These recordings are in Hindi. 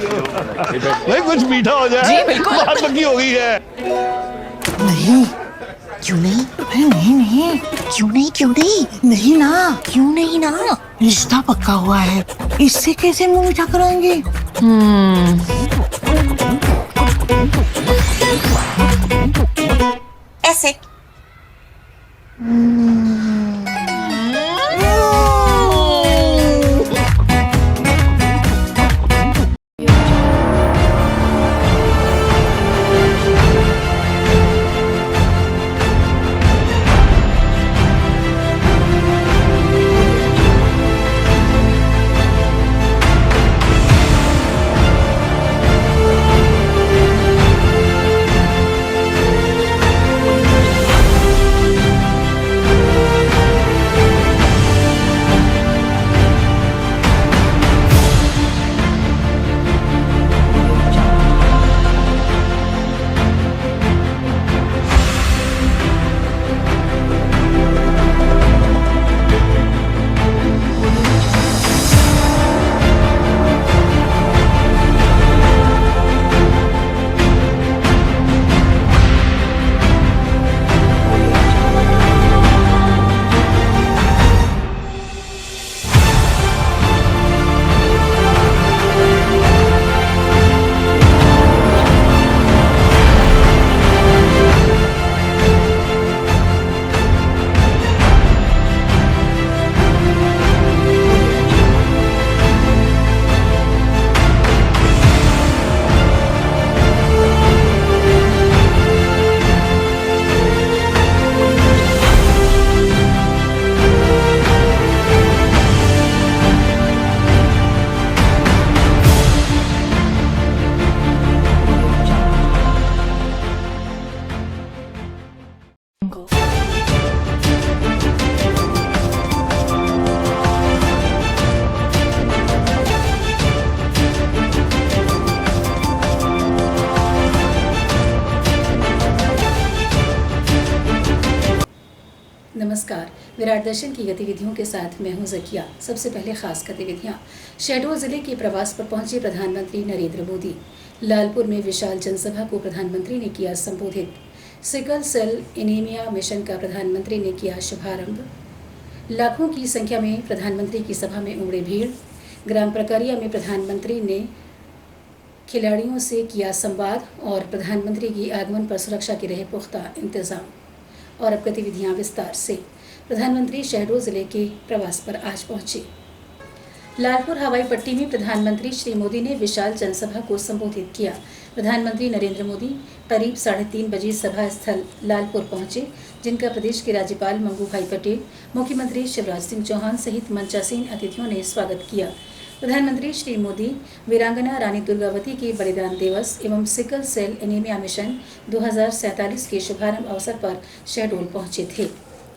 नहीं कुछ मीठा हो जाए। जी बिल्कुल। बात पक्की हो गई है। नहीं, क्यों नहीं? अरे नहीं नहीं, क्यों नहीं क्यों नहीं? नहीं ना, क्यों नहीं ना? रिश्ता पक्का हुआ है, इससे कैसे मुंह मीठा कराएंगे? ऐसे। नमस्कार। विराट दर्शन की गतिविधियों के साथ मैं हूं ज़किया। सबसे पहले खास गतिविधियां। शहडोल जिले के प्रवास पर पहुंचे प्रधानमंत्री नरेंद्र मोदी। लालपुर में विशाल जनसभा को प्रधानमंत्री ने किया संबोधित। सिकल सेल एनीमिया मिशन का प्रधानमंत्री ने किया शुभारंभ। लाखों की संख्या में प्रधानमंत्री की सभा में उमड़े भीड़। ग्राम प्रकारिया में प्रधानमंत्री ने खिलाड़ियों से किया संवाद और प्रधानमंत्री की आगमन पर सुरक्षा के रहे पुख्ता इंतजाम। और अब गतिविधियां विस्तार से। प्रधानमंत्री शहडोल जिले के प्रवास पर आज पहुंचे। लालपुर हवाई पट्टी में प्रधानमंत्री श्री मोदी ने विशाल जनसभा को संबोधित किया। प्रधानमंत्री नरेंद्र मोदी करीब 3:30 बजे सभा स्थल लालपुर पहुंचे, जिनका प्रदेश के राज्यपाल मंगू भाई पटेल, मुख्यमंत्री शिवराज सिंह चौहान सहित मंचासीन अतिथियों ने स्वागत किया। प्रधानमंत्री श्री मोदी वीरांगना रानी दुर्गावती के बलिदान दिवस एवं सिकल सेल एनीमिया मिशन 2047 के शुभारंभ अवसर पर शहडोल पहुंचे थे।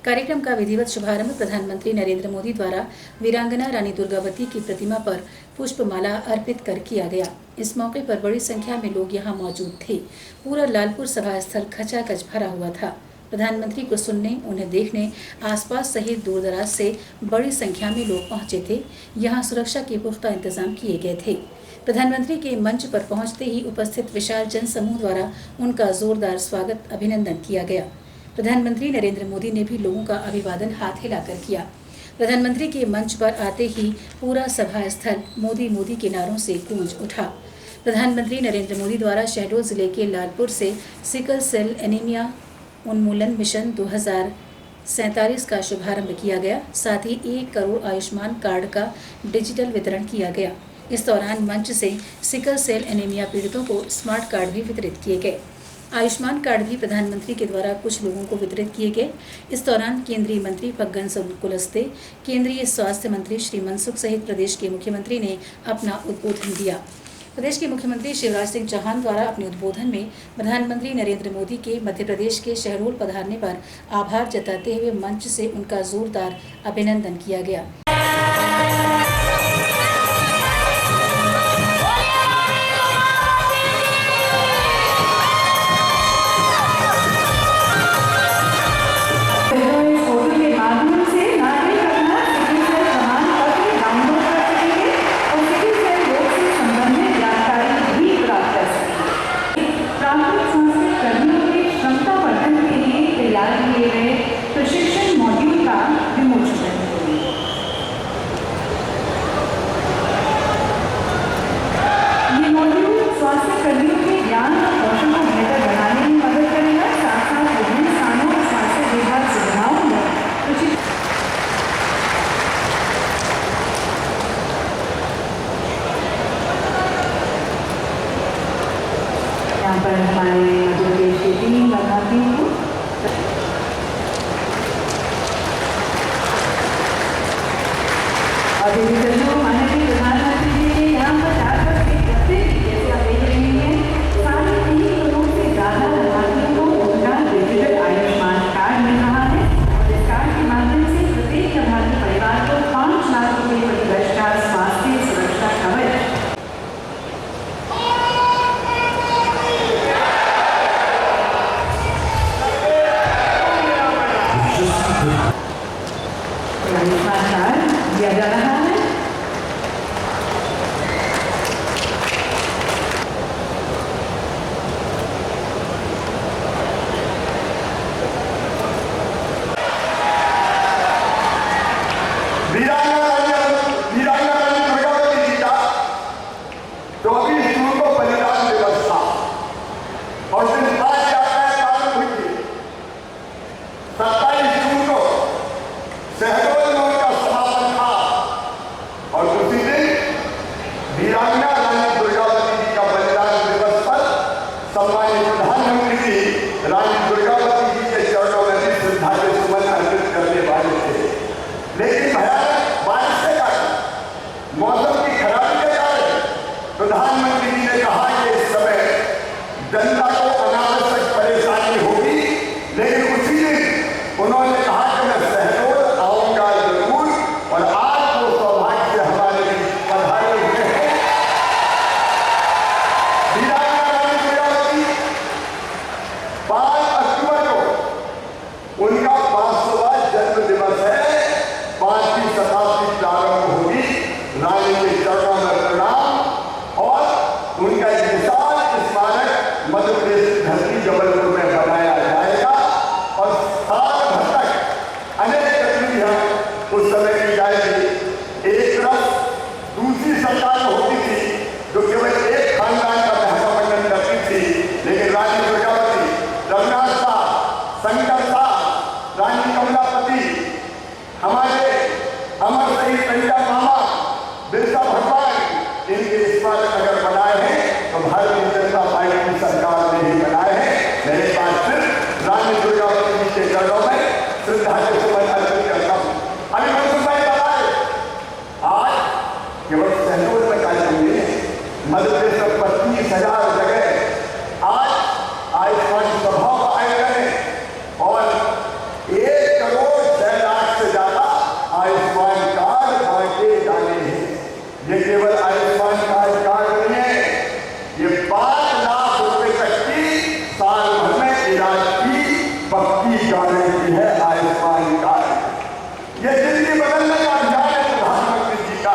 कार्यक्रम का विधिवत शुभारंभ प्रधानमंत्री नरेंद्र मोदी द्वारा वीरांगना रानी दुर्गावती की प्रतिमा पर पुष्पमाला अर्पित कर किया गया। इस मौके पर बड़ी संख्या में लोग यहां मौजूद थे। पूरा लालपुर सभा स्थल खचाखच भरा हुआ था। प्रधानमंत्री को सुनने, उन्हें देखने आसपास सहित दूर दराज से बड़ी संख्या में लोग पहुंचे थे। यहां सुरक्षा के पुख्ता इंतजाम किए गए थे। प्रधानमंत्री के मंच पर पहुंचते ही उपस्थित विशाल जनसमूह द्वारा उनका जोरदार स्वागत अभिनंदन किया गया। प्रधानमंत्री नरेंद्र मोदी ने भी लोगों का अभिवादन हाथ हिलाकर किया। प्रधानमंत्री के मंच पर आते ही पूरा सभा स्थल मोदी मोदी के नारों से गूंज उठा। प्रधानमंत्री नरेंद्र मोदी द्वारा शहडोल जिले के लालपुर से सिकल सेल एनीमिया उन्मूलन मिशन 2047 का शुभारंभ किया गया। साथ ही 1 करोड़ आयुष्मान कार्ड का डिजिटल वितरण किया गया। इस दौरान मंच से सिकल सेल एनीमिया पीड़ितों को स्मार्ट कार्ड भी वितरित किए गए। आयुष्मान कार्ड भी प्रधानमंत्री के द्वारा कुछ लोगों को वितरित किए गए। इस दौरान केंद्रीय मंत्री फग्गन कुलस्ते, केंद्रीय स्वास्थ्य मंत्री श्री मनसुख सहित प्रदेश के मुख्यमंत्री ने अपना उद्बोधन दिया। प्रदेश के मुख्यमंत्री शिवराज सिंह चौहान द्वारा अपने उद्बोधन में प्रधानमंत्री नरेंद्र मोदी के मध्य प्रदेश के शहडोल पधारने पर आभार जताते हुए मंच से उनका जोरदार अभिनंदन किया गया। जानकारी यहाँ पर हमारे मध्य प्रदेश की टीम लगाती हूँ। और डिजिटल माननीय प्रधानमंत्री जी ने यहाँ पर जाकर जैसे आप देख रहे हैं 3.5 करोड़ से ज़्यादा लाभार्थियों को उनका डिजिटल आयुष्मान कार्ड मिल रहा है। और इस कार्ड के माध्यम से प्रत्येक लाभार्थी परिवार को 5 लाख रुपये प्रति वर्ष का स्वास्थ्य सुरक्षा कवच आयुष्मान कार्ड दिया जा रहा है। सम्मानित प्रधानमंत्री जी रानी दुर्गावती जी के चरणों में भी श्रद्धांजलि सुमन अर्पित करने वाले थे, लेकिन भयानक बारिश के कारण, मौसम की खराबी के कारण प्रधानमंत्री जी ने कहा कि इस समय जनता को अनावश्यक परेशानी होगी, लेकिन उसी दिन उन्होंने कहा कि मैं शहडोल आऊंगा जरूर। और आज वो सौभाग्य हमारे बीच पधारे हुए हैं। 5 अक्टूबर को उनका 500वां जन्म दिवस है। 5वीं शताब्दी प्रारंभ होगी। रानी के चरणों में प्रणाम। और उनका एक विशाल स्मारक मध्य प्रदेश की धरती जबलपुर में बनाया जाएगा। और साल भर तक अनेक गतिविधियां उस समय की जाएगी। एक तरफ दूसरी सरकार होती थी जो केवल एक खानदान का महामंडन करती थी, लेकिन रानी दुर्गावती, रघुनाथ साहब, शंकर साहब, रानी कमलापति, हमारे अमर शहीद पंजा मामा, बिरसा भगवान, इनके स्मारक अगर बनाए हैं तो भारतीय जनता पार्टी की सरकार ने ही बनाए हैं। मेरे पास सिर्फ रानी दुर्गावती जी के चरणों में श्रद्धांजलि सुमन अर्पित करता हूँ। अभी मनसुख भाई बताए, आज केवल शहडोल में कार्यक्रम नहीं है, मध्य प्रदेश में 25,000 जगह आज आयुष्मान सभाओं का आयोजन है। और 1 करोड़ 6 लाख से ज्यादा आयुष्मान कार्ड बांटे जाने हैं। ये केवल आयुष्मान कार्ड नहीं है, ये 5 लाख रुपए तक की साल भर में इलाज की पक्की गारंटी है आयुष्मान कार्ड। ये जिंदगी बदलने का अभियान है प्रधानमंत्री जी का।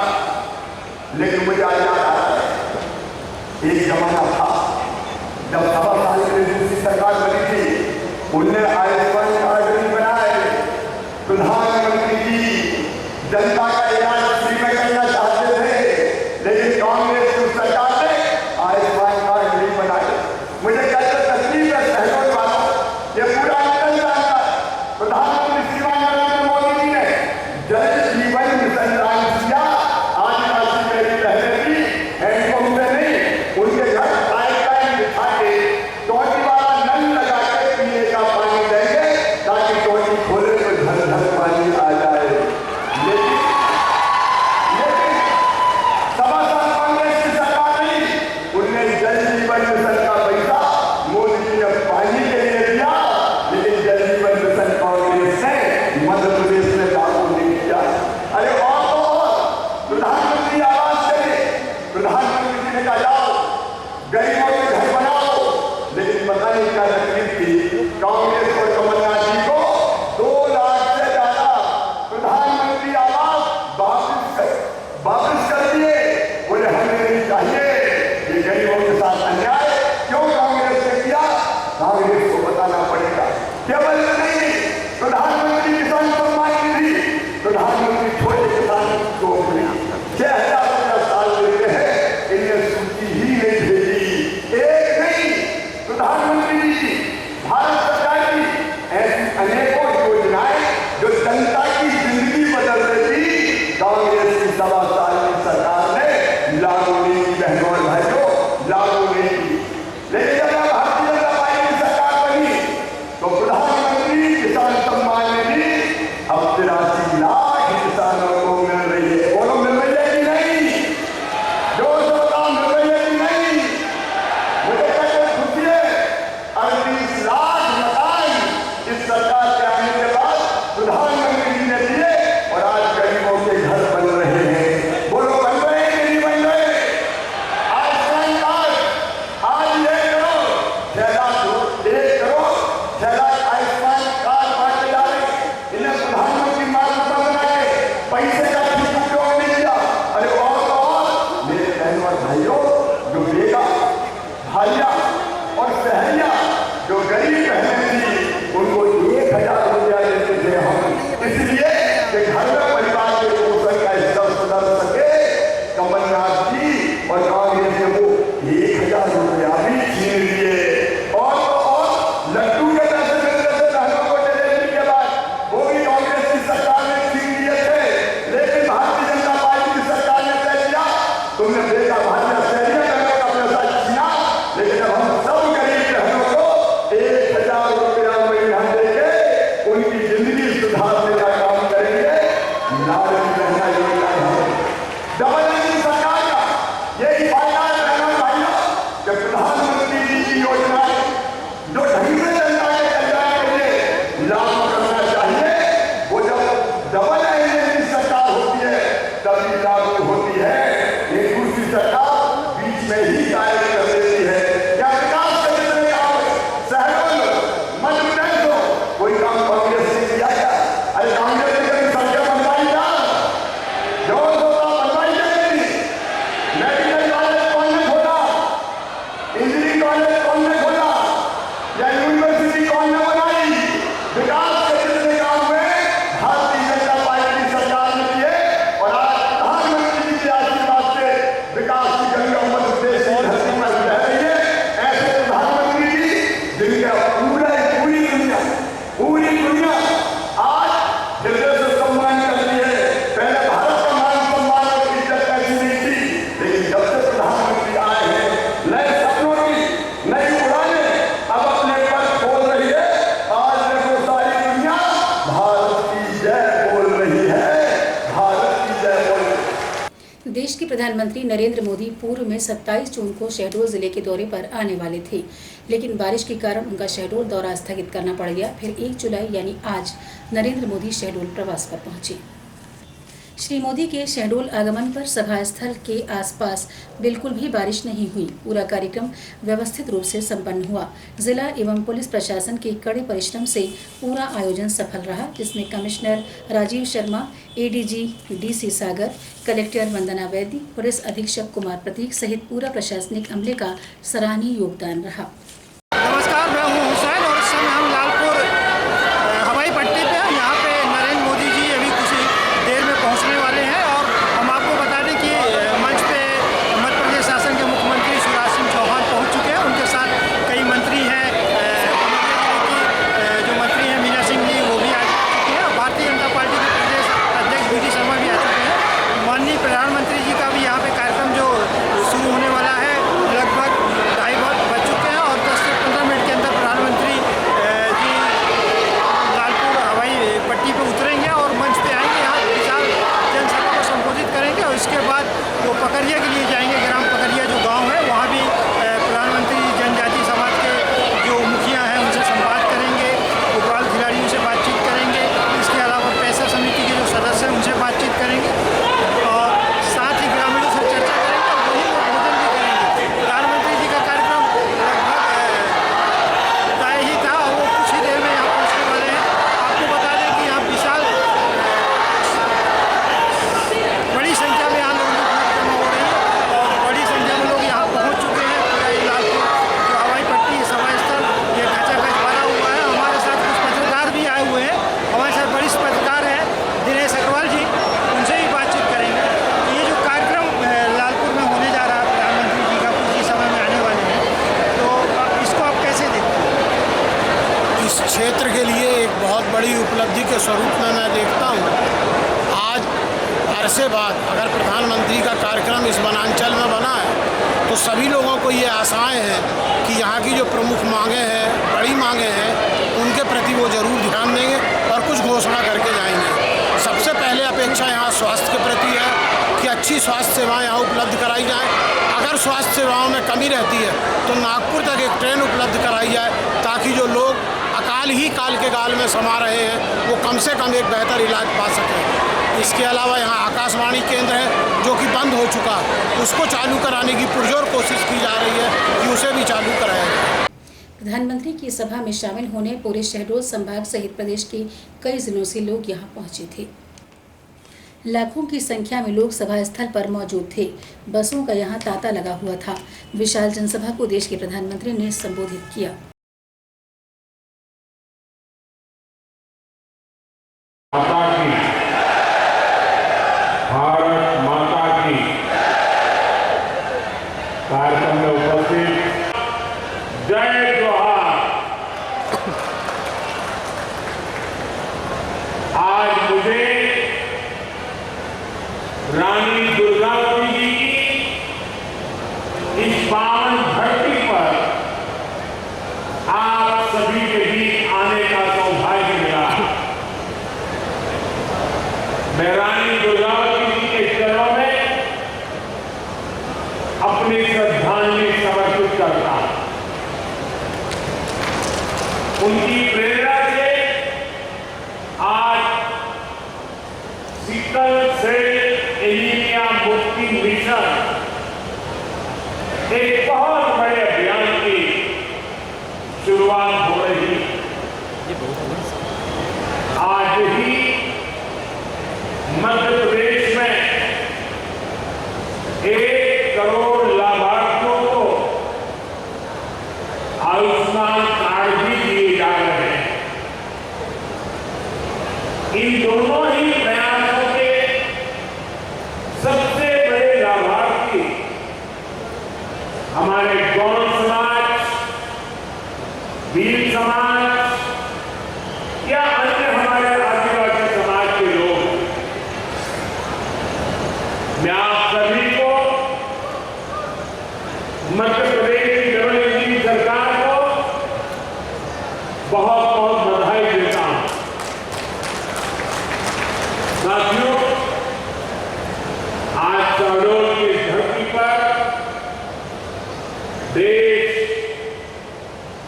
लेकिन मुझे आज याद आ रहा है, एक जमाना था जब 1.25 साल के लिए दूसरी सरकार बनी थी, उनने आयुष्मान कार्ड नहीं बनाए। प्रधानमंत्री जी जनता का इलाज फ्री में करना चाहते थे, लेकिन कांग्रेस की सरकार ने आयुष्मान कार्ड नहीं बनाए। मुझे कहते तकलीफ है शहडोल वालों, ये पूरा अंचल जानता है। प्रधानमंत्री श्रीमान नरेंद्र मोदी जी ने जल जीवन मिशन लॉन्च किया। आदिवासी मेरी बहनें भी हैंडपंप से नहीं, उनके घर में ही कार्य कर देती है। क्या विकास के जितने काम शहरों में मध्य प्रदेश हो, कोई काम कांग्रेस ने किया क्या? अरे कांग्रेस ने कभी सड़कें बनवाई क्या? जवान होता बनवाई जाएगी। मेडिकल कॉलेज कौन ने खोला? इंजीनियरिंग कॉलेज कौन ने खोला? या यूनिवर्सिटी कौन ने बनाई? विकास के जितने काम हुए भारतीय जनता पार्टी सरकार ने किए और आज प्रधानमंत्री जी के आशीर्वाद से विकास की गंगा मध्य प्रदेश की धरती पर बह रही है। ऐसे प्रधानमंत्री जी जिनका पूरी दुनिया आज हृदय से सम्मान करती है। पहले भारत का मान सम्मान और इज्जत ऐसी नहीं थी, लेकिन जब से प्रधानमंत्री आए हैं नए सपनों की नई उड़ानें अब अपने पर खोल रही है। आज देखो सारी दुनिया भारत की जय बोल रही है, भारत की जय बोल रही है। देश के प्रधानमंत्री नरेंद्र मोदी पूर्व में 27 जून को शहडोल जिले के दौरे पर आने वाले थे, लेकिन बारिश के कारण उनका शहडोल दौरा स्थगित करना पड़ गया। फिर 1 जुलाई यानी आज नरेंद्र मोदी शहडोल प्रवास पर पहुंचे। श्री मोदी के शहडोल आगमन पर सभा स्थल के आसपास बिल्कुल भी बारिश नहीं हुई। पूरा कार्यक्रम व्यवस्थित रूप से संपन्न हुआ। जिला एवं पुलिस प्रशासन के कड़े परिश्रम से पूरा आयोजन सफल रहा, जिसमें commissioner Rajeev Sharma, ADG DC Sagar, collector Vandana Vaidya, police अधीक्षक कुमार प्रतीक सहित पूरा प्रशासनिक अमले का सराहनीय योगदान रहा। नमस्कार, मैं हूं हुसैन और इस समय हम लालपुर हवाई पट्टी पे हैं। यहाँ पे नरेंद्र मोदी जी अभी कुछ देर में पहुंचने वाले हैं और हम आपको बता दें कि मंच पे मध्य प्रदेश शासन के मुख्यमंत्री शिवराज सिंह चौहान पहुंच चुके हैं। उनके साथ कई मंत्री हैं, जो मंत्री हैं मीना सिंह जी वो भी आ चुके हैं। भारतीय जनता पार्टी के प्रदेश अध्यक्ष बीडी शर्मा भी आ चुके हैं। माननीय प्रधानमंत्री जी का भी यहाँ पे कार्यक्रम जो शुरू होने वाला है लगभग 2:30 बज चुके हैं और 10 से 15 मिनट के अंदर प्रधानमंत्री जी लालपुर हवाई पट्टी पे उतरेंगे और मंच पे आएंगे। यहाँ विशाल जनसभा को संबोधित करेंगे और इसके बाद वो पकरिया के लिए जाएंगे। ग्राम पकरिया जो गाँव है वहाँ भी प्रधानमंत्री जनजाति समाज के जो मुखिया हैं उनसे संवाद करेंगे, फुटबॉल खिलाड़ियों से बातचीत करेंगे। इसके अलावा पैसा समिति के जो सदस्य हैं उनसे बातचीत करेंगे और साथ ही ग्रामीणों से चर्चा करेंगे और वहीं वो भोजन भी करेंगे। प्रधानमंत्री जी का कार्यक्रम लगभग तय ही था और वो कुछ ही देर में यहाँ पहुँचने वाले हैं। आपको बता दें कि यहाँ विशाल बड़ी संख्या में यहाँ लोगों की भीड़ जमा हो रही है और बड़ी संख्या में लोग यहाँ पहुँच चुके हैं। पूरा ये लालपुर जो हवाई पट्टी सभा स्थल ये खचाखच भरा हुआ है। हमारे साथ कुछ पत्रकार भी आए हुए हैं। हमारे साथ वरिष्ठ पत्रकार हैं दिनेश अग्रवाल जी, उनसे भी बातचीत करेंगे। तो ये जो कार्यक्रम लालपुर में होने जा रहा है प्रधानमंत्री जी का कुछ ही समय में आने वाले हैं, तो इसको आप कैसे देखते हैं? इस क्षेत्र के लिए एक बहुत बड़ी उपलब्धि के स्वरूप में मैं देखता हूँ। आज अरसे बाद अगर प्रधानमंत्री का कार्यक्रम इस वनांचल में बना है तो सभी लोगों को ये आशाएं हैं कि यहाँ की जो प्रमुख मांगें हैं, बड़ी मांगें हैं, उनके प्रति वो ज़रूर ध्यान देंगे और कुछ घोषणा करके जाएंगे। सबसे पहले अपेक्षा यहाँ स्वास्थ्य के प्रति है कि अच्छी स्वास्थ्य सेवाएं यहाँ उपलब्ध कराई जाएँ। अगर स्वास्थ्य सेवाओं में कमी रहती है तो नागपुर तक एक ट्रेन उपलब्ध कराई जाए ताकि जो लोग अकाल ही काल के गाल में समा रहे हैं वो कम से कम एक बेहतर इलाज पा सकें। इसके अलावा यहाँ आकाशवाणी केंद्र है जो कि बंद हो चुका, उसको चालू कराने की पुरजोर कोशिश की जा रही है कि उसे भी चालू कराया जाए। प्रधानमंत्री की सभा में शामिल होने पूरे शहडोल संभाग सहित प्रदेश के कई जिलों से लोग यहां पहुंचे थे। लाखों की संख्या में लोग सभा स्थल पर मौजूद थे। बसों का यहां तांता लगा हुआ था। विशाल जनसभा को देश के प्रधानमंत्री ने संबोधित किया। भारत माता की कार्यक्रम में उपस्थित जय जोहार। आज मुझे रानी दुर्गावती जी की इस पावन धरती पर आप सभी के बीच आने का सौभाग्य मिला। मैं रानी दुर्गावती जी के चरणों में अपनी श्रद्धांजलि समर्पित करता हूं। उनकी प्रेरणा से आज सिकल सेल एनीमिया मुक्ति मिशन एक बहुत बड़े अभियान की शुरुआत हो रही है। आज ही मध्य प्रदेश में 1 करोड़ लाभार्थियों को आयुष्मान कार्ड भी दिए जा रहे हैं। इन दोनों ही प्रयासों के सबसे बड़े लाभार्थी हमारे गौड़ समाज, भील समाज या अन्य हमारे आदिवासी समाज के लोग। मैं आप सभी को मध्य प्रदेश की डबल इंजन की सरकार को बहुत बहुत बधाई देता हूं। साथियों, आज शहडोल की धरती पर देश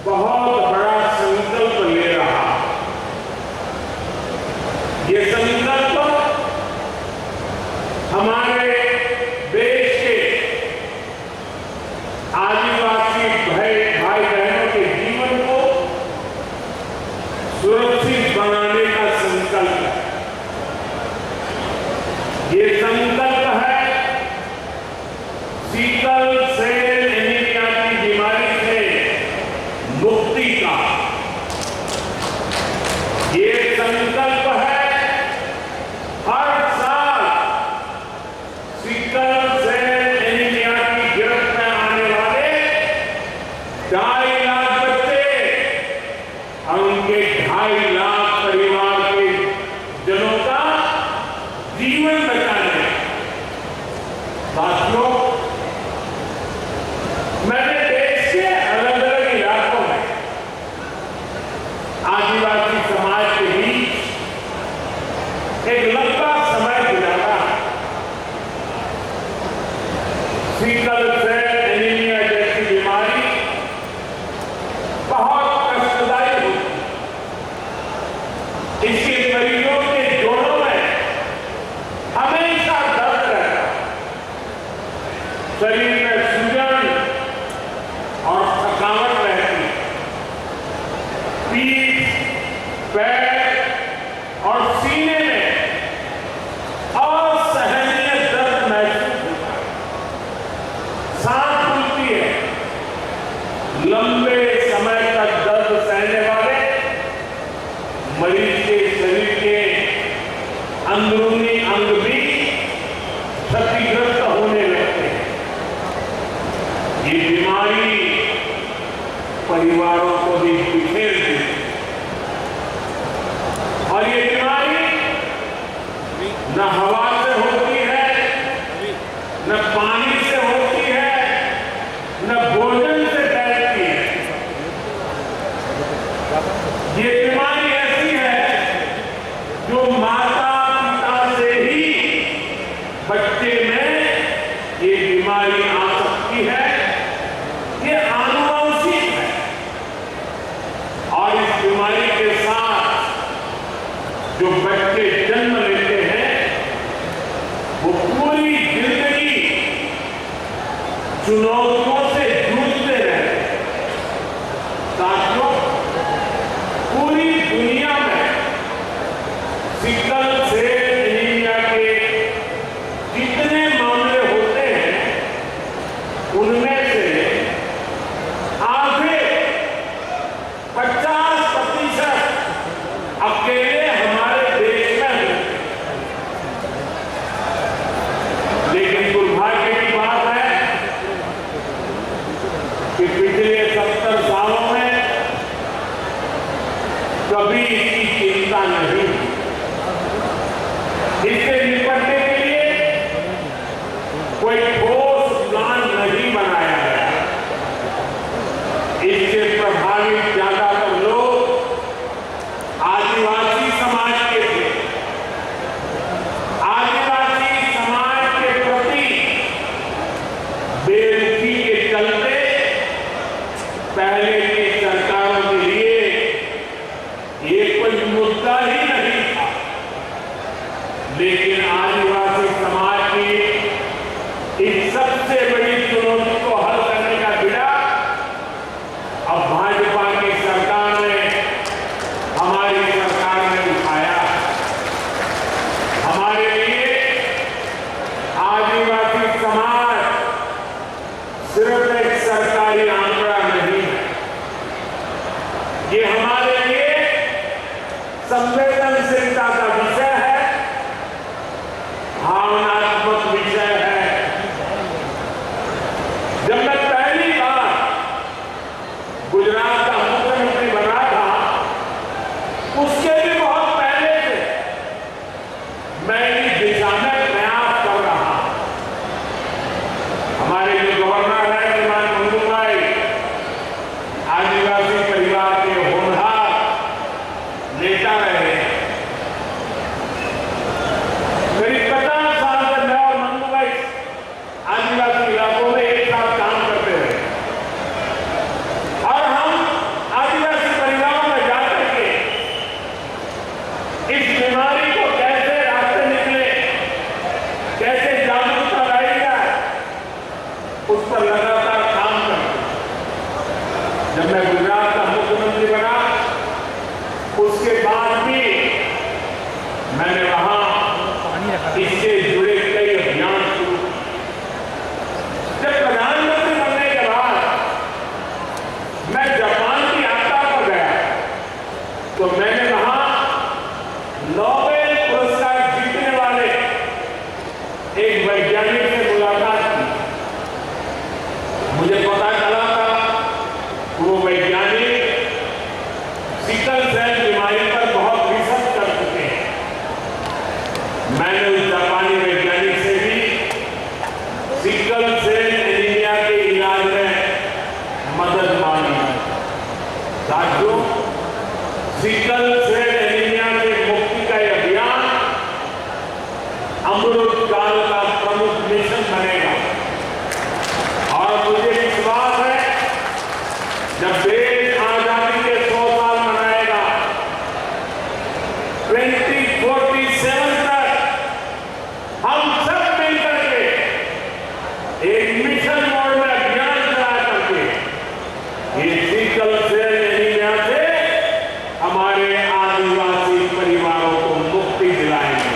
बहुत बड़ा संकल्प ले रहा है। ये संकल्प हमारे देश के आदिवासी भाई बहनों के जीवन को सुरक्षित बनाने का संकल्प है। ये संकल्प है सिकल सेल एनीमिया की बीमारी से मुक्ति का। ये संकल्प है हर साल सिकल सेल एनीमिया की गिरफ्त में आने वाले 2.5 लाख बच्चे और उनके 2.5 लाख परिवार के जनों का जीवन बचाने। साथियों, मैंने देश के अलग अलग इलाकों में आदिवासी समाज के बीच एक लंबा समय गुजारा। सिकल सेल एनीमिया जैसी बीमारी बहुत कष्टदायी होती है। इसके मरीजों के जोड़ों में हमेशा दर्द रहता है, शरीर में सूजन और थकावट रहती है, पीठ, पैर और सीने में असहनीय दर्द महसूस होता है, सांस फूलती है। लंबे समय तक दर्द सहने वाले मरीज के शरीर के अंदरूनी अंग भी क्षतिग्रस्त होने लगते हैं। ये बीमारी परिवारों को भी बिखेर देती है और ये बीमारी न हवा से होती है, न पानी से होती है, न भोजन से फैलती है। ये बीमारी ऐसी है जो माता पिता से ही बच्चे में ये बीमारी आ सकती है। ये आनुवंशिक है और इस बीमारी के साथ जो बच्चे जन्म लेते हैं वो पूरी जिंदगी चुनौतियों से जूझते रहते हैं। साथियों, पूरी दुनिया में सिकल सेल एनीमिया के जितने मामले होते हैं उनमें से आधे 50% अकेले हमारे देश में होते हैं। लेकिन दुर्भाग्य की बात है कि पिछले 70 सालों में कभी इसकी चिंता नहीं हुई। इससे निपटने के लिए कोई ठोस प्लान नहीं बनाया गया। इससे प्रभावित ज्यादातर लोग आदिवासी समाज के थे। आदिवासी समाज के प्रति बेरुखी के चलते पहले की सरकारों के लिए ये कोई मुद्दा ही नहीं सरकारी आंकड़ा नहीं है, ये हमारे लिए संवेदनशीलता का विषय है, भावनात्मक विषय है। जब मैं पहली बार गुजरात का मुख्यमंत्री बना था, उसके भी बहुत पहले से मैं इस दिशा में प्रयास कर रहा। हमारे जो गवर्नर है श्रीमान मंगूभाई, आदिवासी परिवार के होनहार नेता रहे। करीब 50 साल से मैं और मंगूभाई आदिवासी इलाकों में एक साथ काम करते रहे और हम आदिवासी परिवारों में जाकर के इस बीमारी को कैसे रास्ते निकले, कैसे जागरूकता लाई जाए, उस पर लगातार काम करते। जब मैं गुजरात का मुख्यमंत्री बना, उसके बाद भी मैंने वहां इससे जुड़े कई अभियान शुरू किए। जब प्रधानमंत्री बनने के बाद मैं जापान की यात्रा पर गया, तो मैंने वहां नोबेल पुरस्कार जीतने वाले एक वैज्ञानिक से मुलाकात की। मुझे पता चला था कि वो वैज्ञानिक सिकल सेल बीमारी पर बहुत रिसर्च कर चुके हैं। मैंने उस जापानी वैज्ञानिक से भी सिकल सेल एनीमिया के इलाज में मदद मांगी। साथियों, सिकल सेल एनीमिया से मुक्ति का यह अभियान अमृत काल का प्रमुख मिशन बनेगा और मुझे विश्वास है जब देश आजादी के 100 साल मनाएगा, 2047 तक हम सब मिलकर के एक मिशन मोड में अभियान चला करके ये सिकल सेल एनीमिया से हमारे आदिवासी परिवारों को मुक्ति दिलाएंगे,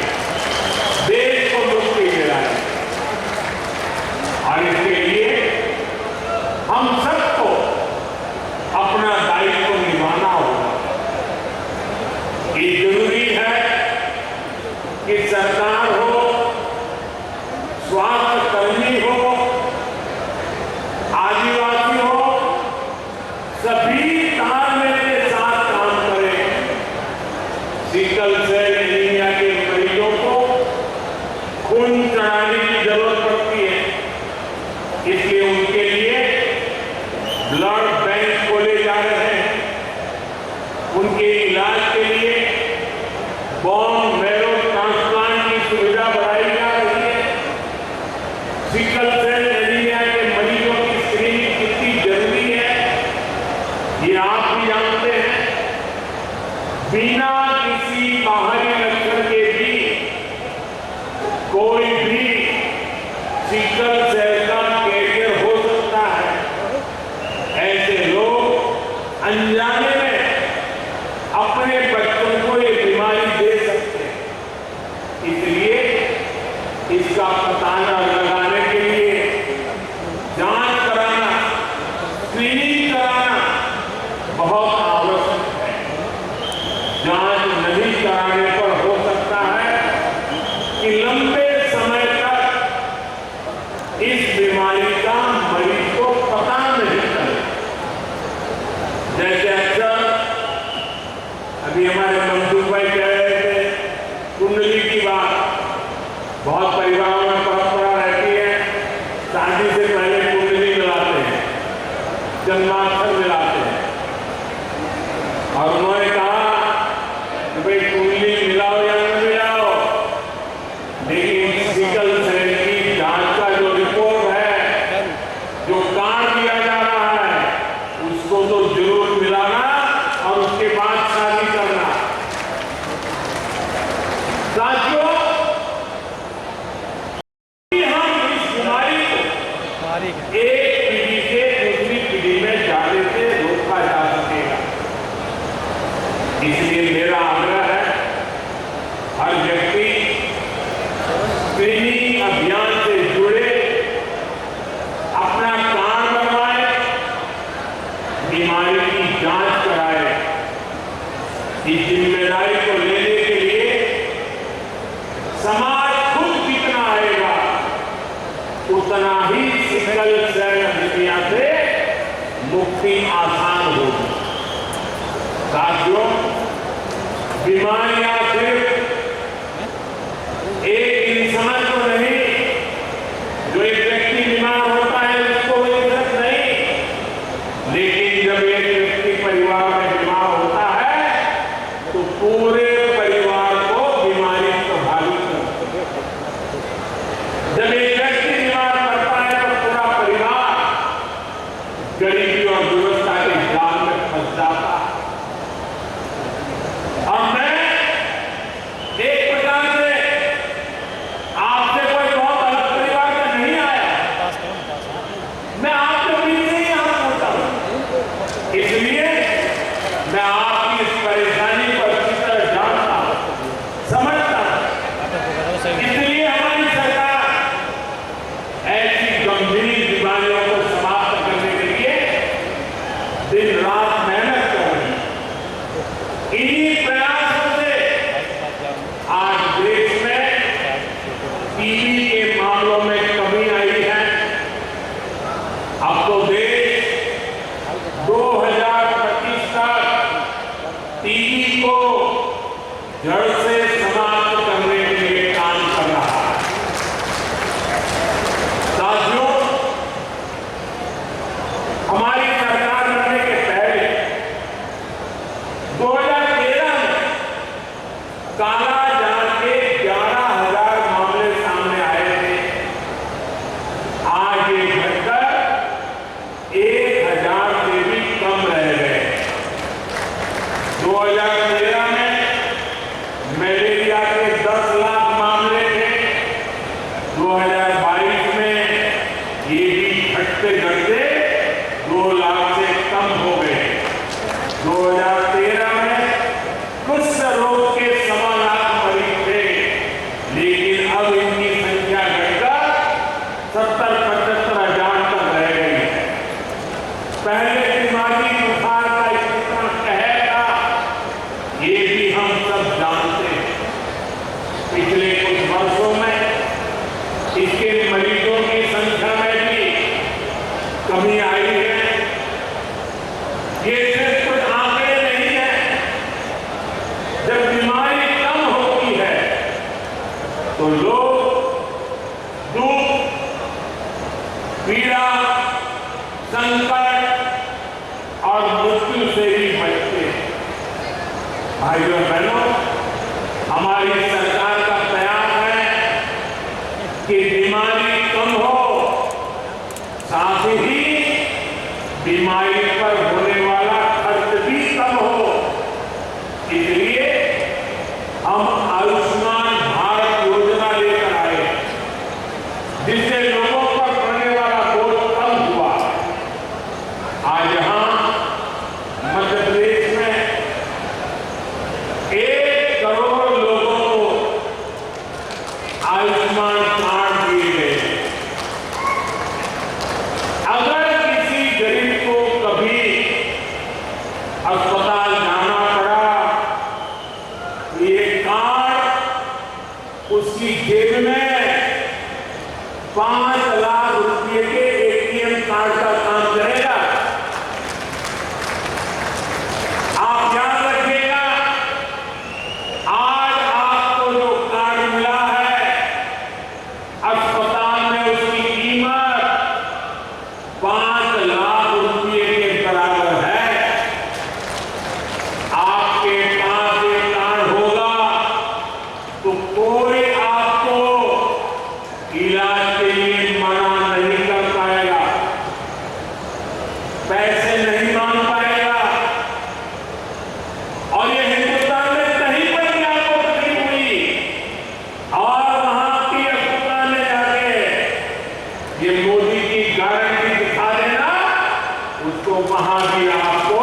देश को मुक्ति दिलाएंगे। और इसके लिए हम सबको अपना दायित्व निभाना होगा। ये जरूरी है कि सरकार हो, स्वास्थ्य कर्मी हो, आदिवासी हो, सभी तालमेल के साथ काम करें। सिकल सेल एनीमिया के मरीजों को खून चढ़ाने की जरूरत पड़ती है, इसलिए उनके लिए ब्लड बैंक खोले जा रहे हैं। उनके इलाज के लिए बोन मैरो ट्रांसप्लांट की सुविधा बढ़ाई जा रही है। सिकल सेल एनीमिया के मरीजों की स्क्रीनिंग कितनी जरूरी है, ये आप भी जानते हैं। बिना किसी बाहरी लक्षण के भी कोई भी सिकल सेल का कैरियर हो सकता है। ऐसे लोग अनजाने में अपने बच्चों को ये बीमारी दे सकते हैं, इसलिए इसका पता लगाने के लिए जांच कराना, स्क्रीनिंग कराना बहुत आवश्यक है। जांच नहीं कराने पर हो सकता है कि लंबे समय तक इस बीमारी का मरीज को पता नहीं चले। जैसे अक्सर अभी हमारे मंसूर भाई कह रहे थे कुंडली की बात, बहुत परिवारों में परंपरा रहती है, शादी से पहले कुंडली मिलाते हैं, जन्माक्षर मिलाते हैं। और उन्होंने कहा कि भाई कुंडली मिलाओ या न मिलाओ, लेकिन सिकल सेल की जांच का जो रिपोर्ट है, जो कार्ड दिया जा रहा है, उसको तो जरूर मिलाना और उसके बाद शादी करना। साथियों, हम इस बीमारी को एक पीढ़ी से दूसरी पीढ़ी में जाने से रोका जा सकेगा। मुक्ति आसान होगी। साथियों, बीमारियां सिर्फ एक इंसान को नहीं, जो एक व्यक्ति बीमार होता है उसको कोई दिक्कत नहीं, लेकिन जब एक व्यक्ति परिवार में बीमार होता है तो पूरे परिवार को बीमारी प्रभावित करती है। जब एक व्यक्ति बीमार पड़ता है तो पूरा परिवार गरीबी और दुर्दशा के जाल में फंस जाता है। और मैं एक प्रकार से आपसे कोई बहुत अलग परिवार का नहीं आया, मैं आपके बीच से ही यहाँ पहुंचा हूं, इसलिए मैं आपकी इस परेशानी को अच्छी तरह जानता हूं, समझता हूं। इसलिए हमारी सरकार ऐसी गंभीर बीमारियों को समाप्त करने के लिए दिन रात मेहनत कर रही है। इन्हीं प्रयासों से आज देश में टीबी के मामलों में कमी आई है। अब तो देश 2025 तक टीबी को जड़ से समाप्त करने के लिए काम कर रहा है। साथियों, हमारी सरकार बनने के पहले 2013 में काला जाल के 11,000 मामले सामने आए थे। आज ये घटकर 1,000 से भी कम रह गए। 2013 में मलेरिया के 10 लाख मामले थे। 2022 में ये भी घटते घटते 2 लाख से कम हो गए। 2013 में कुष्ठ रोग के 1.25 लाख मरीज थे, लेकिन अब इनकी संख्या घटकर 70-75 हजार तक रह गई है। पहले दिमागी बुखार का कितना कहर था, ये भी हम सब जानते हैं। पिछले कुछ वर्षों में इसके मरीजों की संख्या में भी कमी आई है। ये सिर्फ कुछ आंकड़े नहीं है। जब बीमारी कम होती है तो लोग दुख, पीड़ा, संकट और मृत्यु से भी बचते हैं। भाइयों बहनों, हमारी सरकार का प्रयास है कि बीमारी कम हो, साथ ही बीमारी पर होने वाला खर्च भी कम हो। इसलिए हम आयुष्मान भारत योजना लेकर आए, जिससे लोगों पर पड़ने वाला बोझ कम हुआ। आज यहाँ मध्य प्रदेश में 1 करोड़ लोगों को आयुष्मान कार्ड दिए गए। अगर किसी गरीब को कभी अस्पताल जाना पड़ा, ये कार्ड उसकी जेब में 5 लाख रुपए के एटीएम कार्ड का काम करेगा। आप याद रखिएगा, आज आपको जो कार्ड मिला है, अस्पताल में उसकी कीमत 5 लाख रुपए के बराबर है। आपके पास ये कार्ड होगा तो कोई आपको इलाज के लिए मना नहीं कर पाएगा, पैसे नहीं मांग पाएगा। और ये हिंदुस्तान में कहीं पर भी आपको तकलीफ हुई और वहां की अस्पताल में जाके ये मोदी की गारंटी दिखा देना, उसको वहां भी आपको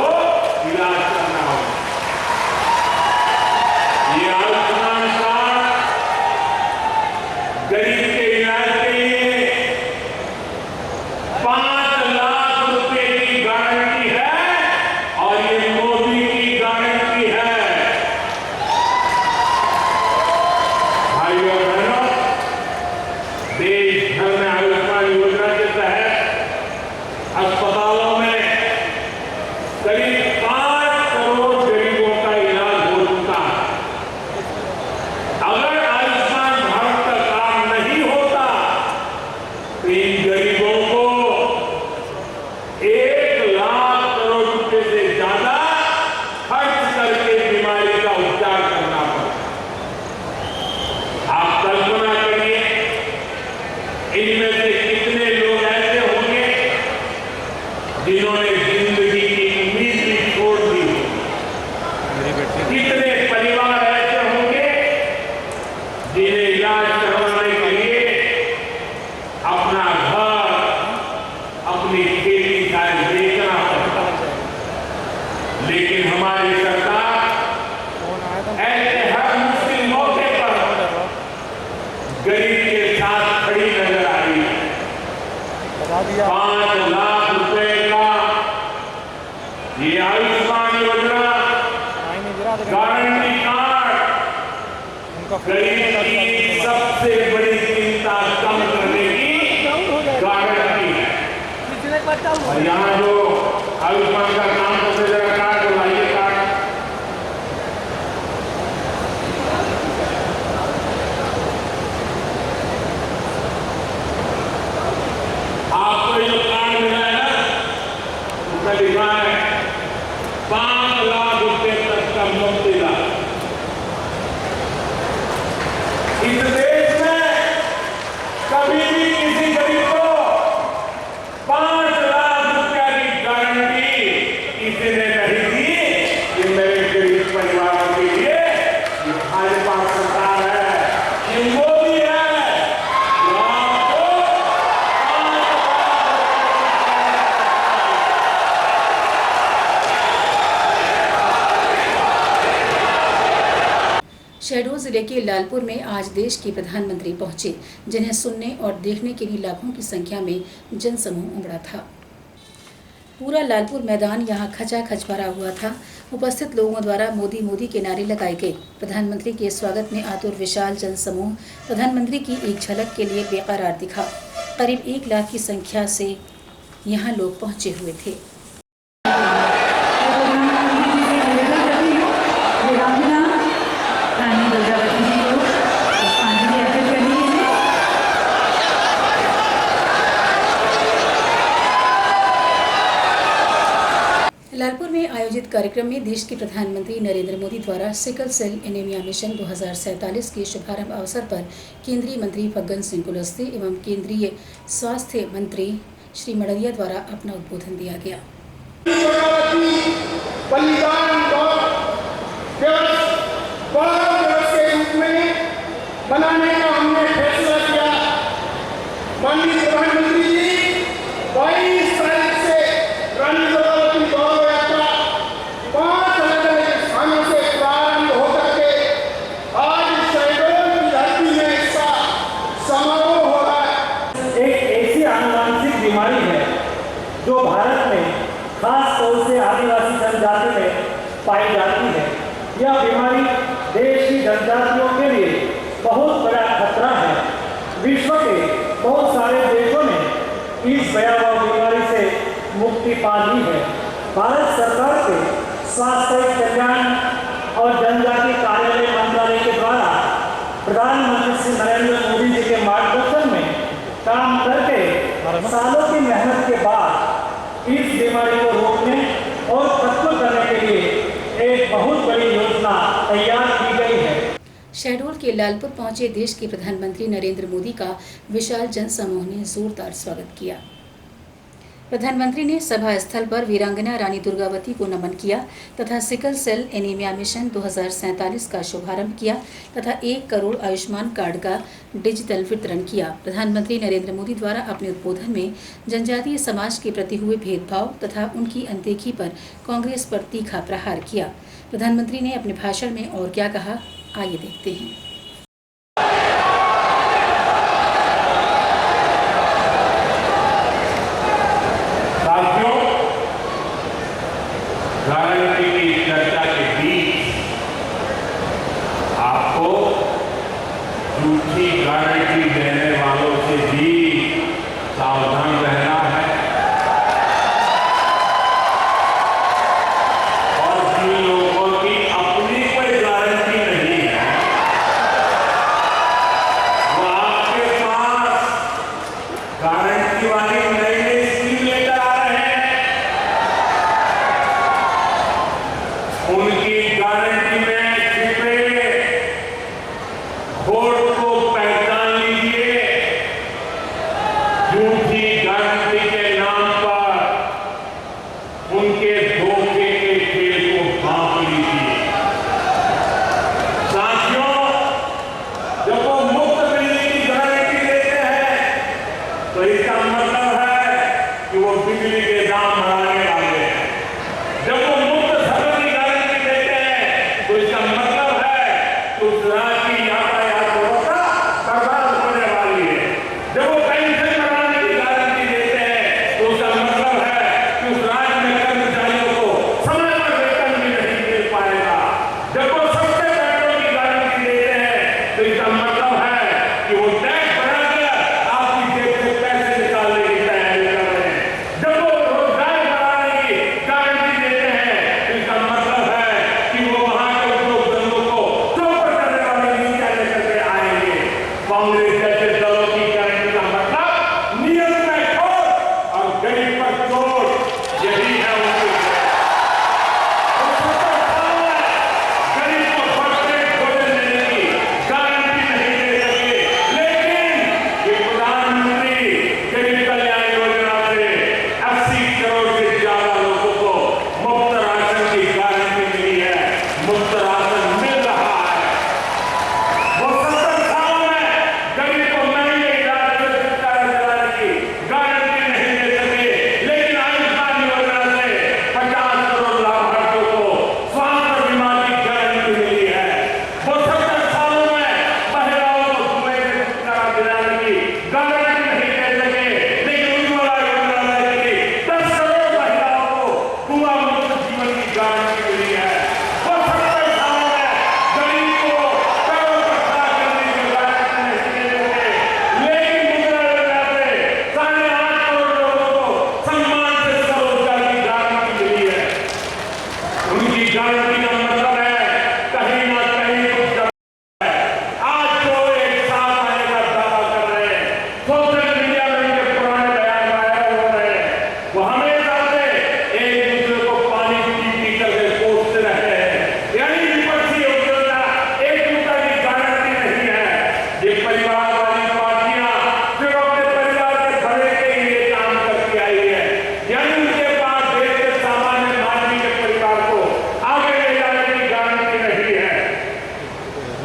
इलाज करना होगा। ये आयुष्मान कार्ड गरीब के इलाज के लिए 5 लाख रुपए की गारंटी करीब 5 करोड़ गरीबों का इलाज हो चुका है। अगर आयुष्मान भारत का काम नहीं होता तो इन गरीबों को 1 लाख करोड़ रुपए से ज्यादा खर्च करके बीमारी का उपचार करना पड़ता। आप कल्पना करिए, इनमें से कितने लोग ऐसे होंगे जिन्होंने जिंदगी की उम्मीद भी छोड़ दी। कितने परिवार ऐसे होंगे जिन्हें इलाज करवाने के लिए अपना घर, अपनी खेती सारी बेचना पड़ता। लेकिन हमारी सरकार ऐसे हर मुश्किल मौके पर गरीब के साथ खड़ी नजर आ रही है। 5 लाख रुपए का ये आयुष्मान योजना गारंटी कार्ड गरीब की सबसे बड़ी चिंता कम करने की गारंटी है। और यहाँ जो आयुष्मान का काम करते जरा कार्ड लाइए कार्ड। आपको जो कार्ड मिला है ना, उसमें लिखा है 5 लाख रुपए तक का मुफ्त इलाज। इस देश में कभी भी किसी गरीब को 5 लाख रुपया की गारंटी किसी ने नहीं दी कि मेरे गरीब परिवारों के लिए ये भाजपा सरकार है, ये मोदी है जो आपको 5 शहडोल जिले के लालपुर में आज देश के प्रधानमंत्री पहुंचे, जिन्हें सुनने और देखने के लिए लाखों की संख्या में जनसमूह उमड़ा था। पूरा लालपुर मैदान यहां खचाखच भरा हुआ था। उपस्थित लोगों द्वारा मोदी मोदी के नारे लगाए गए। प्रधानमंत्री के स्वागत में आतुर विशाल जनसमूह प्रधानमंत्री की एक झलक के लिए बेकरार दिखा। करीब 1 लाख की संख्या से यहां लोग पहुंचे हुए थे। लालपुर में आयोजित कार्यक्रम में देश के प्रधानमंत्री नरेंद्र मोदी द्वारा सिकल सेल एनीमिया मिशन 2047 के शुभारंभ अवसर पर केंद्रीय मंत्री फग्गन सिंह कुलस्ते एवं केंद्रीय स्वास्थ्य मंत्री श्री मडरिया द्वारा अपना उद्बोधन दिया गया। बनाने का हमने फैसला किया। माननीय प्रधानमंत्री जी 22 तारीख से रानी दुर्गावती गौरव यात्रा 5 अलग-अलग स्थानों से प्रारंभ होकर के आज शहडोल की धरती में इसका समारोह हो रहा है। एक ऐसी आनुवंशिक बीमारी है जो भारत में खास तौर से आदिवासी जनजाति में पाई जाती है। यह बीमारी देश की जनजातियों के लिए बहुत बड़ा खतरा है। विश्व के बहुत सारे देशों ने इस भयावह बीमारी से मुक्ति पा ली है। भारत सरकार के स्वास्थ्य कल्याण और जनजाति कार्यालय मंत्रालय के द्वारा प्रधानमंत्री श्री नरेंद्र मोदी जी के मार्गदर्शन में काम करके सालों की मेहनत के बाद इस बीमारी को रोकने और खत्म करने के लिए एक बहुत बड़ी योजना तैयार की गई है। शहडोल के लालपुर पहुंचे देश के प्रधानमंत्री नरेंद्र मोदी का विशाल जनसमूह ने जोरदार स्वागत किया। प्रधानमंत्री ने सभा स्थल पर वीरांगना रानी दुर्गावती को नमन किया तथा सिकल सेल एनीमिया मिशन 2047 का शुभारंभ किया तथा 1 करोड़ आयुष्मान कार्ड का डिजिटल वितरण किया। प्रधानमंत्री नरेंद्र मोदी द्वारा अपने उद्बोधन में जनजातीय समाज के प्रति हुए भेदभाव तथा उनकी अनदेखी पर कांग्रेस पर तीखा प्रहार किया। प्रधानमंत्री ने अपने भाषण में और क्या कहा, आइए देखते हैं। साथियों, गारंटी की चर्चा के बीच आपको झूठी गारंटी देने वालों से भी सावधान रहना है। परिणाम बढ़ाने वाले हैं। जब वो मुक्त सफर की गारंटी देते हैं तो इसका मतलब है कि उस राज्य की यातायात व्यवस्था बर्बाद होने वाली है। जब वो पेंशन बढ़ाने की गारंटी देते हैं तो उसका मतलब है कि उस राज्य में कर्मचारियों को समय पर वेतन भी नहीं मिल पाएगा। जब वो सस्ते पेट्रोल की गारंटी देते हैं तो इसका मतलब है कि वो टैक्स बढ़ाकर आपकी जेब से पैसे निकालने की तैयारी कर रहे हैं। जब वो रोजगार बढ़ाने की गारंटी देते हैं तो इसका मतलब है कि वो वहां के उद्योग धंधों को चौपट करने वाली नीतियां लेकर के आएंगे। कांग्रेस जैसे दलों की गारंटी का मतलब नियम में खोट और गरीब पर चोट, यही है उनकी। गरीब को भरपेट भोजन देने की गारंटी नहीं दे सके, लेकिन ये प्रधानमंत्री गरीब कल्याण योजना से 80 करोड़ से ज्यादा लोगों को मुफ्त राशन की गारंटी मिली है। मुफ्त राशन मिल रहा है। वो 70 सालों में गरीब को महंगे इलाज से छुटकारा दिलाने की गारंटी नहीं दे सके, लेकिन आयुष्मान योजना से 50 करोड़ लाभार्थियों को स्वास्थ्य बीमा की गारंटी मिली है। वो 70 सालों में महिलाओं को धुएं से छुटकारा दिलाने की गारंटी नहीं दे सके, लेकिन उज्ज्वला योजना में 10 करोड़ महिलाओं को कुआं मुक्त जीवन की गारंटी मिली है। वो 70 सालों में गरीब को पैरों पर खड़ा करने की गारंटी नहीं दे सके, लेकिन मुद्रा योजना से 8.5 करोड़ लोगों को सम्मान से स्वरोजगार की गारंटी मिली है। उनकी गारंटी का मतलब है कहीं ना कहीं कुछ गड़बड़ है। आज जो एक साथ आने का दावा कर रहे हैं, सोशल मीडिया में इनके पुराने बयान वायरल हो रहे हैं, वो हमेशा से एक दूसरे को पानी पी करके कोसते रहे हैं। यानी विपक्षी योजना एक दूसरे की गारंटी नहीं है। ये परिवार वाली पार्टियां सिर्फ अपने परिवार के भले के लिए काम करती आई है। यानी उनके पास देश के सामान्य नागरिक के परिवार को आगे ले जाने की गारंटी नहीं है।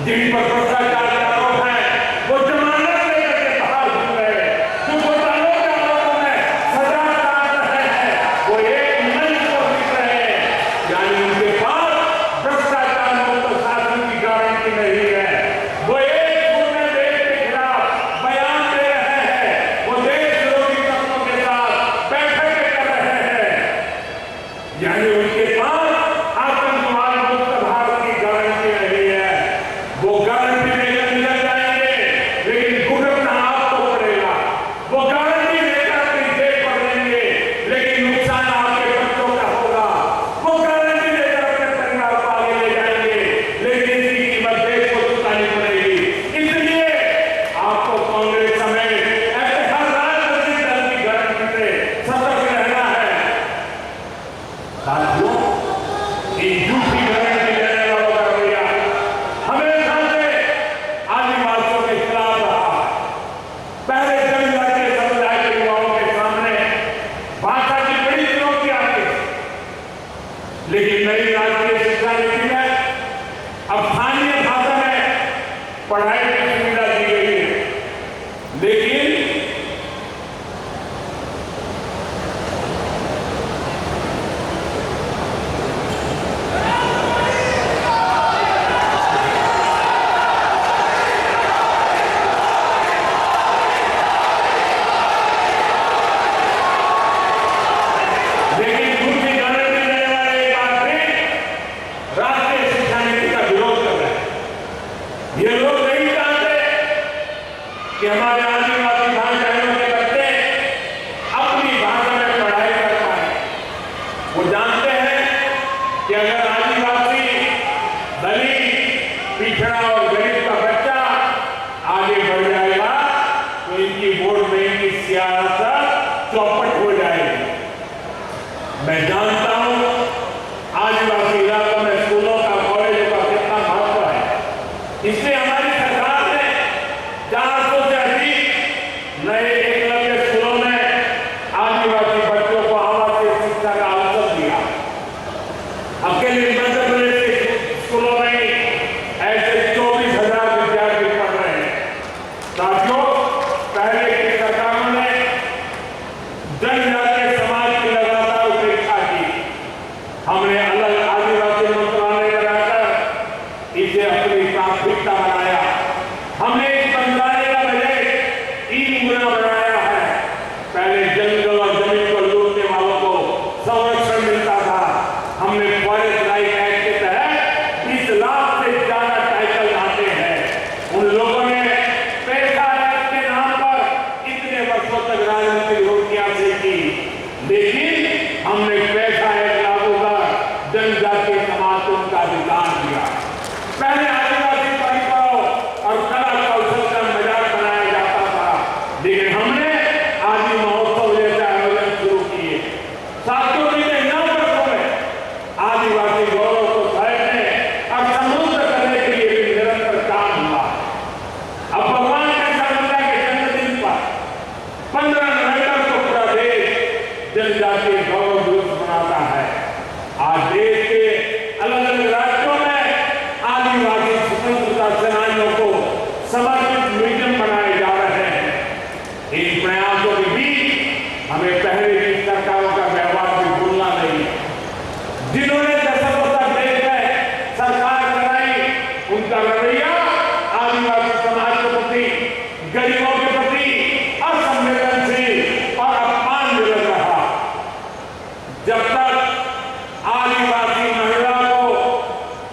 जिन पर भ्रष्टाचार के आरोप हैं वो जमानत लेकर के बाहर घूम रहे हैं। जो घोटालों के आरोपों में सजा काट रहे हैं वो एक मंच पर दिख रहे हैं। यानी उनके पास भ्रष्टाचार मुक्त शासन की गारंटी नहीं है। वो एक झूठे देश के खिलाफ बयान दे रहे हैं। वो देश विरोधी तत्वों के साथ बैठकें कर रहे हैं। यानी उनके पास आतंकवाद मुक्त भारत की गारंटी नहीं है। वो गारंटी लेकर निकल जाएंगे, लेकिन भुगतना आपको पड़ेगा। वो गारंटी लेकर अपनी जेब पर लेंगे, लेकिन नुकसान आपके बच्चों का होगा। वो गारंटी लेकर अपने परिवार को आगे ले जाएंगे, लेकिन इसकी कीमत देश को चुकानी पड़ेगी। इसलिए आपको कांग्रेस समेत ऐसे हर राजनीतिक दल की गारंटी से सतर्क रहना है। साथियों, इन झूठी गारंटी देने वालों का रवैया हमेशा से आदिवासियों के खिलाफ रहा है। पहले जनजातीय समुदाय के युवाओं के सामने भाषा की बड़ी चुनौती आती है, लेकिन नई राष्ट्रीय शिक्षा नीति में अब स्थानीय भाषा में पढ़ाई की सुविधा दी गई है। लेकिन झूठी गारंटी देने वाले एक बात भी राष्ट्रीय शिक्षा नीति का विरोध कर रहे हैं। ये लोग नहीं चाहते कि हमारे आदिवासी भाई बहनों के बच्चे अपनी भाषा में पढ़ाई कर पाए। वो जानते हैं कि अगर आदिवासी, दलित, पिछड़ा और गरीब का बच्चा आगे बढ़ जाएगा तो इनकी वोट बैंक की सियासत चौपट हो जाएगी। मैं जानता हूं आदिवासी इलाकों में स्कूलों का, कॉलेजों का कितना महत्व है। इसलिए हमारी सरकार ने 400 से अधिक नए एकलव्य स्कूलों में आदिवासी बच्चों को आवासीय शिक्षा का अवसर दिया। अकेले मध्य प्रदेश के स्कूलों में ऐसे 24,000 विद्यार्थी पढ़ रहे हैं। साथियों, पहले की सरकारों ने जनजातीय समाज की लगातार संरक्षण मिलता था। हमने फॉरेस्ट लाइफ एक्ट के तहत 20 लाख से ज्यादा टाइटल आते हैं। उन लोगों ने पैसा एक्ट के नाम पर इतने वर्षों तक राजनीतिक रोटियां सेकी, लेकिन हमने पैसा एक्ट लागू कर जनजातीय समाज को उनका अधिकार दिया। पहले आदिवासी परंपराओं और कला कौशल का मजाक बनाया जाता था, लेकिन हमने आदि महोत्सव जैसे आयोजन शुरू किए। साथियों, बीते 9 वर्षों में आदिवासी गौरव को सहेजने और समृद्ध करने के लिए भी निरंतर काम हुआ। अब भगवान बिरसा मुंडा के जन्मदिन पर 15 नवंबर को पूरा देश जनजातीय गौरव दिवस मनाता है। आज देश के अलग अलग राज्यों में आदिवासी स्वतंत्रता सेनानियों को समर्पित म्यूजियम बनाए जा रहे हैं। इन प्रयासों के बीच हमें पहले की सरकारों का व्यवहार भी भूलना नहीं। जिन्होंने दशकों तक देश में सरकार चलाई, उनका रवैया आदिवासी समाज के प्रति, गरीबों के प्रति असंवेदनशील और अपमानजनक रहा। जब तक आदिवासी महिला को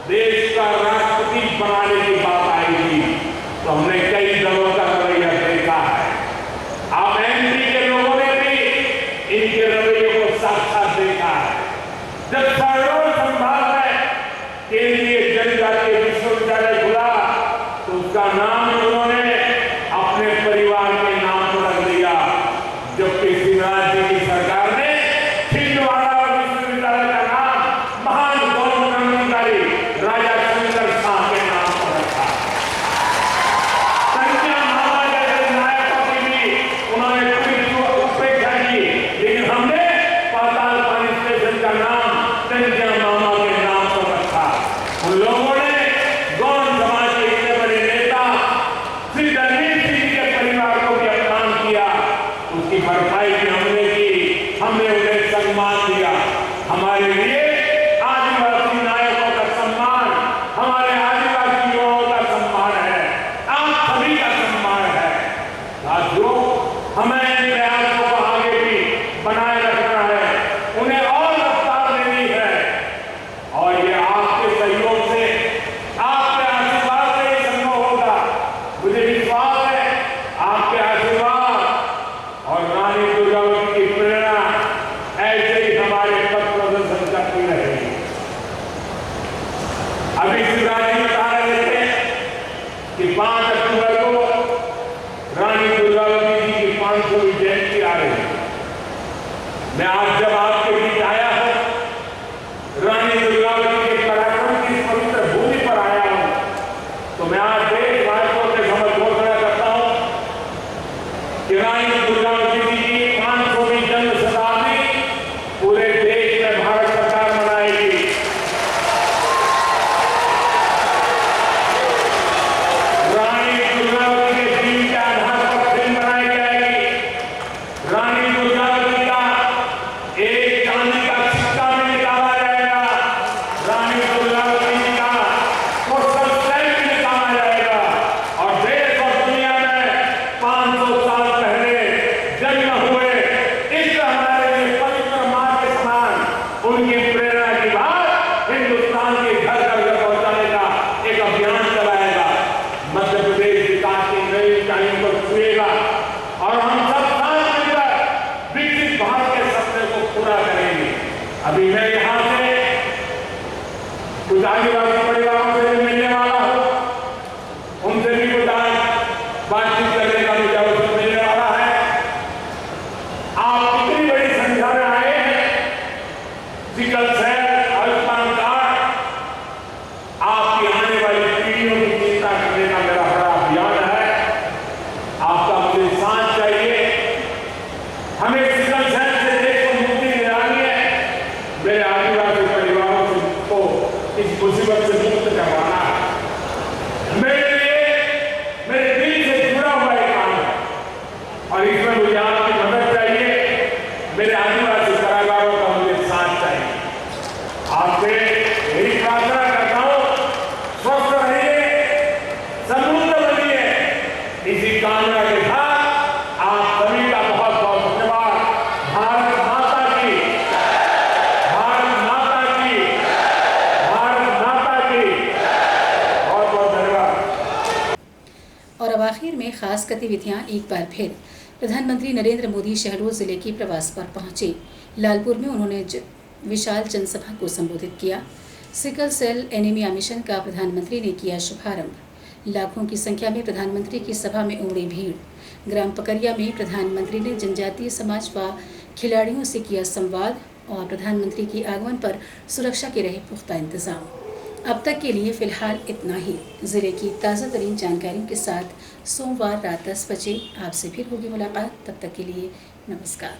देश का राष्ट्रपति बनाने की बात आई थी, तो हमने कई दलों का रवैया देखा है। आप एमपी के लोगों ने भी इनके रवैये को साक्षात देखा है। जब शहडोल संभाग में केंद्रीय जनजातीय विश्वविद्यालय खुला, तो उसका नाम उन्होंने अपने परिवार के नाम पर रख दिया, जबकि शिवराज जी की सरकार ने छिंदवाड़ा विश्वविद्यालय का नाम महान गौरव क्रांतिकारी राजा सुंदर शाह के नाम पर रखा। संजय मामा जैसे नायकों की भी उन्होंने पूरी उपेक्षा की, लेकिन हमने पाताल पानी स्टेशन का नाम संजय मामा के नाम पर रखा। उन लोगों ने गौड़ समाज के इतने बड़े नेता श्री रणवीर सिंह के परिवार को भी अपमान किया, उसकी भरपाई भी हमने की। हमने उन्हें सम्मान दिया। हमारे लिए आदिवासी नायकों का सम्मान हमारे आदिवासी युवाओं का सम्मान है, आप सभी का सम्मान है। साथियों, हमें इन प्रयासों को आगे भी बनाए रखना है, उन्हें और रफ्तार देनी है, और ये आपके सहयोग से, आपके आशीर्वाद से ही संभव होगा। मुझे विश्वास है आपके आशीर्वाद और रानी दुर्गावती की प्रेरणा ऐसे ही हमारे पथ प्रदर्शन करती रहेगी। अभी शिवराज जी बता रहे थे कि 5 अक्टूबर को रानी दुर्गावती जी की 500वीं जयंती आ रही है। मैं आज जब आपके बीच आया हूं, रानी दुर्गावती के पराक्रम की पवित्र भूमि पर आया हूं, तो मैं आज देशवासियों के समक्ष घोषणा करता हूं कि रानी दुर्गावती जी की 500वीं जन्म शताब्दी पूरे देश में भारत सरकार मनाएगी। रानी दुर्गावती के जीवन के आधार पर फिल्म बनाई जाएगी। रानी दुर्गावती का एक चांदी का सिक्का में निकाला जाएगा। रानी दुर्गावती जी का पोस्टल स्टैम्प भी निकाला जाएगा, और देश और दुनिया में 500 साल पहले जन्म हुए इस हमारे लिए पवित्र मां के समान उनकी प्रेरणा की बात हिंदुस्तान के घर घर पहुंचाने का एक अभियान चलाएगा। मध्य प्रदेश विकास की नई ऊंचाइयों को छुएगा, और हम सब साथ मिलकर विकसित भारत के सपने को पूरा करेंगे। अभी मैं यहाँ से कुछ आदिवासी परिवारों से मिलने वाला हूँ, उनसे भी कुछ बातचीत करने का मुझे अवसर मिलने वाला है। आप इतनी बड़ी संख्या में आए हैं, सिकल सेल, आयुष्मान कार्ड, आपकी आने वाली पीढ़ियों की चिंता करने का मेरा बड़ा अभियान है। आपका मुझे साथ चाहिए। हमें सिकल सेल से देश को मुक्ति दिलानी है। मेरे आदिवासी परिवारों को इस मुसीबत से मुक्त करवाना है। मेरे लिए मेरे दिल से जुड़ा हुआ एक काम है, और इसमें मुझे आपकी मदद चाहिए। मेरे आदिवासी कलाकारों का मुझे साथ चाहिए। खास गतिविधियां एक बार फिर प्रधानमंत्री नरेंद्र मोदी शहडोल जिले के प्रवास पर पहुंचे। लालपुर में उन्होंने विशाल जनसभा को संबोधित किया। सिकल सेल एनीमिया मिशन का प्रधानमंत्री ने किया शुभारंभ। लाखों की संख्या में प्रधानमंत्री की सभा में उमड़ी भीड़। ग्राम पकरिया में प्रधानमंत्री ने जनजातीय समाज व खिलाड़ियों से किया संवाद और प्रधानमंत्री के आगमन पर सुरक्षा के रहे पुख्ता इंतजाम। अब तक के लिए फिलहाल इतना ही। जिले की ताज़ा तरीन जानकारियों के साथ सोमवार रात 10 बजे आपसे फिर होगी मुलाकात। तब तक के लिए नमस्कार।